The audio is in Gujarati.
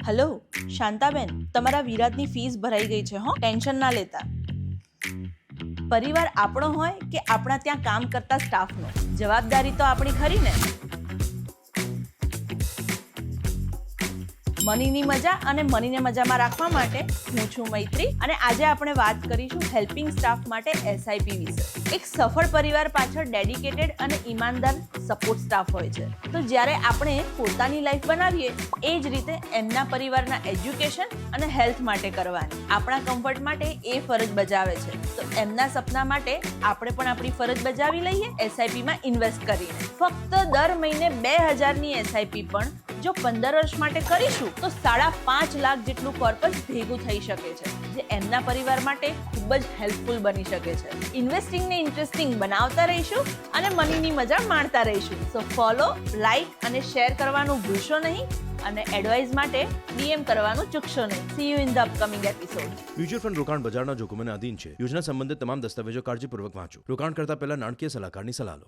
હેલો શાંતાબેન, તમારા વિરાટની ફીસ ભરાઈ ગઈ છે હો, ટેન્શન ના લેતા. પરિવાર આપણો હોય કે આપણા ત્યાં કામ કરતા સ્ટાફનો, જવાબદારી તો આપણી ખરી ને. મનીની મજા અને મનીને મજામાં રાખવા માટે હું છું મૈત્રી અને આજે આપણે વાત કરીશું હેલ્પિંગ સ્ટાફ માટે એસઆઈપી વિશે. એક સફળ પરિવાર પાછળ ડેડિકેટેડ અને ઈમાનદાર સપોર્ટ સ્ટાફ હોય છે. તો જ્યારે આપણે પોતાની લાઈફ બનાવીએ એ જ રીતે એમના પરિવારના એજ્યુકેશન અને હેલ્થ માટે કરવાની, આપણા કમ્ફર્ટ માટે એ ફરજ બજાવે છે. તો એમના સપના માટે આપણે પણ આપણી ફરજ બજાવી લઈએ એસઆઈપીમાં ઇન્વેસ્ટ કરીને. ફક્ત દર મહિને 2000ની એસઆઈપી પણ જો 15 વર્ષ માટે કરીશું તો 5.5 લાખ જેટલું કોર્પસ ભેગું થઈ શકે છે, જે એમના પરિવાર માટે ખૂબ જ હેલ્પફુલ બની શકે છે. ઇન્વેસ્ટિંગને ઇન્ટરેસ્ટિંગ બનાવતા રહીશું અને મનીની મજા માણતા રહીશું. સો ફોલો, લાઈક અને શેર કરવાનું ભૂલશો નહીં અને એડવાઇસ માટે ડીએમ કરવાનું ચૂકશો નહીં. C you in the upcoming episode. Mutual fund રોકાણ બજારના જોખમોને આધીન છે. યોજના સંબંધિત તમામ દસ્તાવેજો કાળજીપૂર્વક વાંચો. રોકાણ કરતા પહેલા નાણાકીય સલાહકારની સલાહ લો.